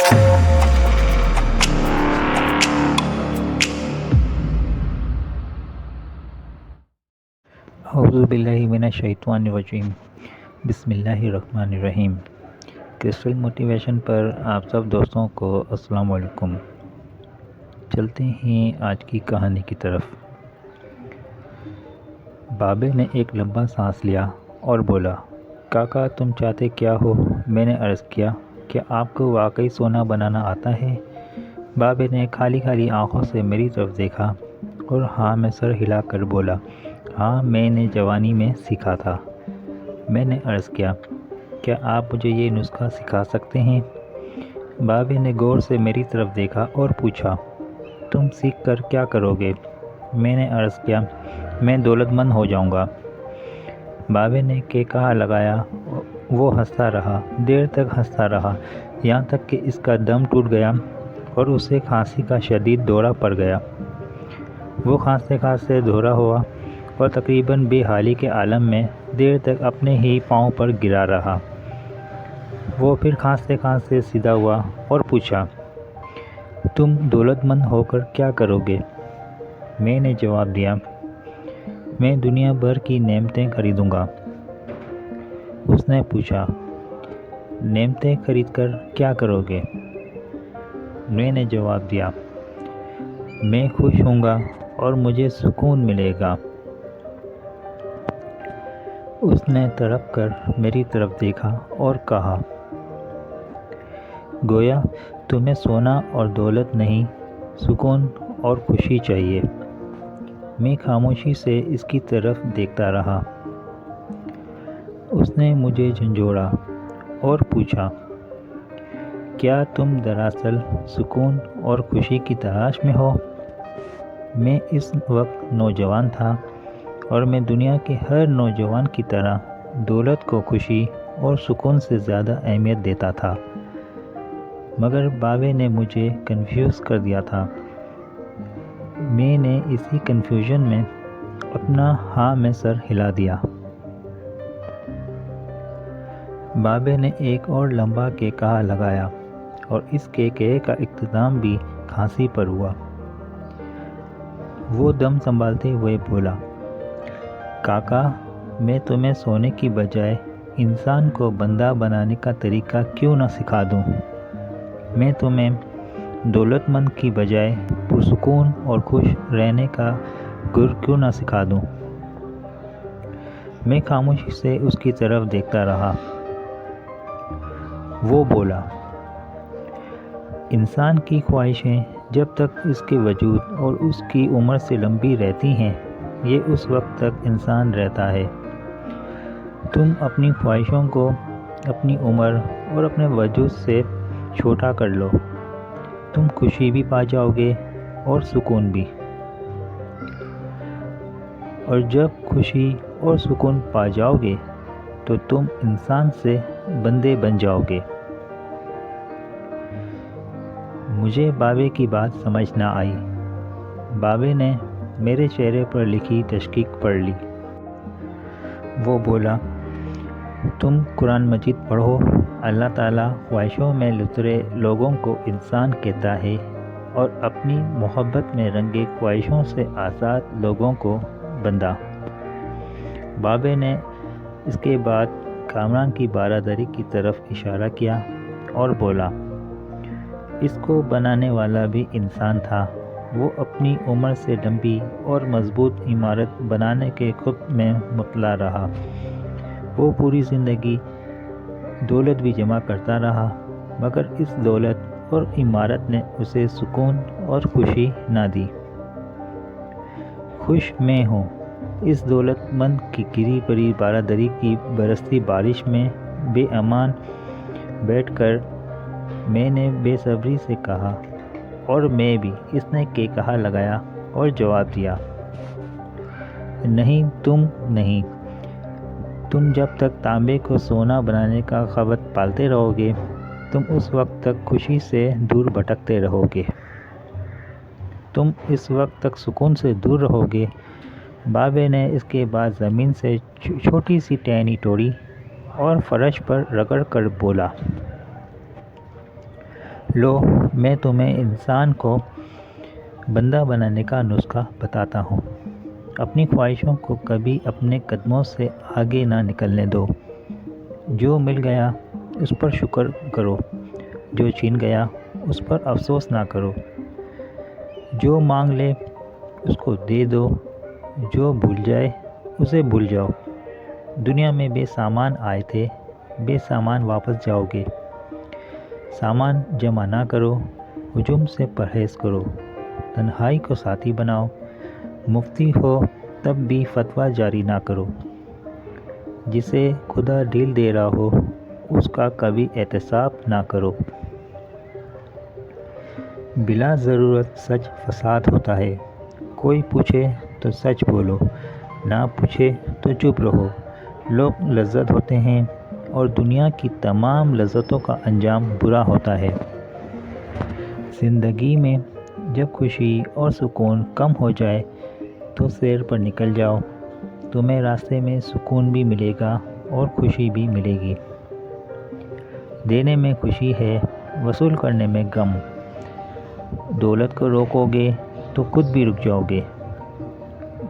اعوذ باللہ من الشیطان الرجیم، بسم اللہ الرحمن الرحیم۔ کرسٹل موٹیویشن پر آپ سب دوستوں کو السلام علیکم۔ چلتے ہیں آج کی کہانی کی طرف۔ بابے نے ایک لمبا سانس لیا اور بولا، کاکا تم چاہتے کیا ہو؟ میں نے عرض کیا، کیا آپ کو واقعی سونا بنانا آتا ہے؟ بابے نے خالی آنکھوں سے میری طرف دیکھا اور ہاں میں سر ہلا کر بولا، ہاں میں نے جوانی میں سیکھا تھا۔ میں نے عرض کیا، کیا آپ مجھے یہ نسخہ سکھا سکتے ہیں؟ بابے نے غور سے میری طرف دیکھا اور پوچھا، تم سیکھ کر کیا کرو گے؟ میں نے عرض کیا، میں دولت مند ہو جاؤں گا۔ بابے نے کہا لگایا۔ وہ ہنستا رہا، دیر تک ہنستا رہا، یہاں تک کہ اس کا دم ٹوٹ گیا اور اسے کھانسی کا شدید دورہ پڑ گیا۔ وہ کھانستے دھورا ہوا اور تقریباً بے حالی کے عالم میں دیر تک اپنے ہی پاؤں پر گرا رہا۔ وہ پھر کھانستے سیدھا ہوا اور پوچھا، تم دولت مند ہو کر کیا کرو گے؟ میں نے جواب دیا، میں دنیا بھر کی نعمتیں خریدوں گا۔ اس نے پوچھا، نعمتیں خرید کر کیا کرو گے؟ میں نے جواب دیا، میں خوش ہوں گا اور مجھے سکون ملے گا۔ اس نے تڑپ کر میری طرف دیکھا اور کہا، گویا تمہیں سونا اور دولت نہیں، سکون اور خوشی چاہیے۔ میں خاموشی سے اس کی طرف دیکھتا رہا۔ اس نے مجھے جھنجھوڑا اور پوچھا، کیا تم دراصل سکون اور خوشی کی تلاش میں ہو؟ میں اس وقت نوجوان تھا اور میں دنیا کے ہر نوجوان کی طرح دولت کو خوشی اور سکون سے زیادہ اہمیت دیتا تھا، مگر بابے نے مجھے کنفیوز کر دیا تھا۔ میں نے اسی کنفیوژن میں اپنا ہاں میں سر ہلا دیا۔ بابے نے ایک اور لمبا کہا لگایا اور اس کہے کا اختتام بھی کھانسی پر ہوا۔ وہ دم سنبھالتے ہوئے بولا، کاکا میں تمہیں سونے کی بجائے انسان کو بندہ بنانے کا طریقہ کیوں نہ سکھا دوں؟ میں تمہیں دولت مند کی بجائے پرسکون اور خوش رہنے کا گر کیوں نہ سکھا دوں؟ میں خاموشی سے اس کی طرف دیکھتا رہا۔ وہ بولا، انسان کی خواہشیں جب تک اس کے وجود اور اس کی عمر سے لمبی رہتی ہیں، یہ اس وقت تک انسان رہتا ہے۔ تم اپنی خواہشوں کو اپنی عمر اور اپنے وجود سے چھوٹا کر لو، تم خوشی بھی پا جاؤ گے اور سکون بھی۔ اور جب خوشی اور سکون پا جاؤ گے تو تم انسان سے بندے بن جاؤ گے۔ مجھے بابے کی بات سمجھ نہ آئی۔ بابے نے میرے چہرے پر لکھی تشکیک پڑھ لی۔ وہ بولا، تم قرآن مجید پڑھو، اللہ تعالیٰ خواہشوں میں لترے لوگوں کو انسان کہتا ہے اور اپنی محبت میں رنگے خواہشوں سے آزاد لوگوں کو بندہ۔ بابے نے اس کے بعد کامران کی بارادری کی طرف اشارہ کیا اور بولا، اس کو بنانے والا بھی انسان تھا، وہ اپنی عمر سے لمبی اور مضبوط عمارت بنانے کے خود میں مطلع رہا۔ وہ پوری زندگی دولت بھی جمع کرتا رہا، مگر اس دولت اور عمارت نے اسے سکون اور خوشی نہ دی۔ خوش میں ہوں اس دولت مند کی گری پڑی بارادری کی برستی بارش میں بے امان بیٹھ کر میں نے بے صبری سے کہا، اور میں بھی۔ اس نے کہا لگایا اور جواب دیا، نہیں تم نہیں، تم جب تک تانبے کو سونا بنانے کا خبت پالتے رہو گے، تم اس وقت تک خوشی سے دور بھٹکتے رہو گے، تم اس وقت تک سکون سے دور رہو گے۔ بابے نے اس کے بعد زمین سے چھوٹی سی ٹہنی توڑی اور فرش پر رگڑ کر بولا، لو میں تمہیں انسان کو بندہ بنانے کا نسخہ بتاتا ہوں۔ اپنی خواہشوں کو کبھی اپنے قدموں سے آگے نہ نکلنے دو۔ جو مل گیا اس پر شکر کرو، جو چھین گیا اس پر افسوس نہ کرو۔ جو مانگ لے اس کو دے دو، جو بھول جائے اسے بھول جاؤ۔ دنیا میں بے سامان آئے تھے، بے سامان واپس جاؤ گے۔ سامان جمع نہ کرو، ہجوم سے پرہیز کرو۔ تنہائی کو ساتھی بناؤ، مفتی ہو تب بھی فتویٰ جاری نہ کرو۔ جسے خدا ڈھیل دے رہا ہو اس کا کبھی احتساب نہ کرو۔ بلا ضرورت سچ فساد ہوتا ہے۔ کوئی پوچھے تو سچ بولو، نہ پوچھے تو چپ رہو۔ لوگ لذت ہوتے ہیں اور دنیا کی تمام لذتوں کا انجام برا ہوتا ہے۔ زندگی میں جب خوشی اور سکون کم ہو جائے تو سیر پر نکل جاؤ، تمہیں راستے میں سکون بھی ملے گا اور خوشی بھی ملے گی۔ دینے میں خوشی ہے، وصول کرنے میں غم۔ دولت کو روکو گے تو خود بھی رک جاؤ گے۔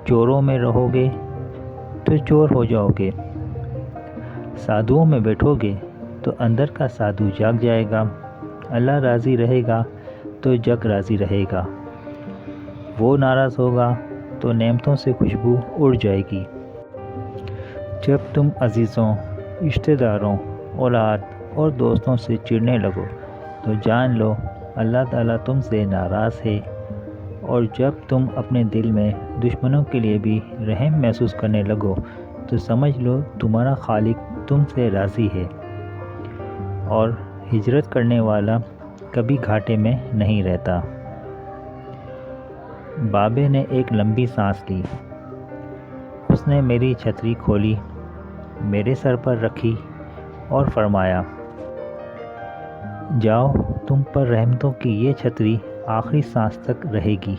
چوروں میں رہو گے تو چور ہو جاؤ گے۔ سادھوؤں میں بیٹھو گے تو اندر کا سادھو جاگ جائے گا۔ اللہ راضی رہے گا تو جگ راضی رہے گا۔ وہ ناراض ہوگا تو نعمتوں سے خوشبو اڑ جائے گی۔ جب تم عزیزوں، رشتہ داروں، اولاد اور دوستوں سے چڑھنے لگو تو جان لو اللہ تعالیٰ تم سے ناراض ہے، اور جب تم اپنے دل میں دشمنوں کے لیے بھی رحم محسوس کرنے لگو تو سمجھ لو تمہارا خالق تم سے راضی ہے، اور ہجرت کرنے والا کبھی گھاٹے میں نہیں رہتا۔ بابے نے ایک لمبی سانس لی۔ اس نے میری چھتری کھولی، میرے سر پر رکھی اور فرمایا، جاؤ، تم پر رحمتوں کی یہ چھتری آخری سانس تک رہے گی۔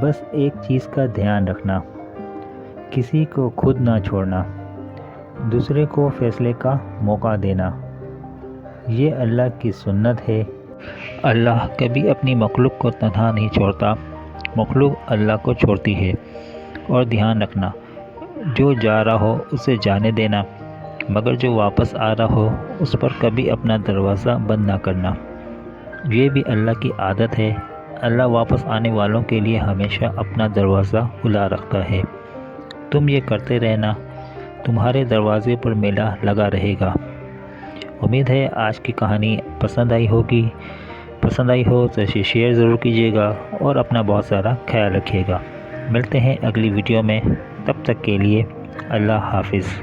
بس ایک چیز کا دھیان رکھنا، کسی کو خود نہ چھوڑنا، دوسرے کو فیصلے کا موقع دینا۔ یہ اللہ کی سنت ہے۔ اللہ کبھی اپنی مخلوق کو تنہا نہیں چھوڑتا، مخلوق اللہ کو چھوڑتی ہے۔ اور دھیان رکھنا، جو جا رہا ہو اسے جانے دینا، مگر جو واپس آ رہا ہو اس پر کبھی اپنا دروازہ بند نہ کرنا۔ یہ بھی اللہ کی عادت ہے، اللہ واپس آنے والوں کے لیے ہمیشہ اپنا دروازہ کھلا رکھتا ہے۔ تم یہ کرتے رہنا، تمہارے دروازے پر میلہ لگا رہے گا۔ امید ہے آج کی کہانی پسند آئی ہوگی۔ پسند آئی ہو تو اسے شیئر ضرور کیجیے گا اور اپنا بہت سارا خیال رکھیے گا۔ ملتے ہیں اگلی ویڈیو میں، تب تک کے لیے اللہ حافظ۔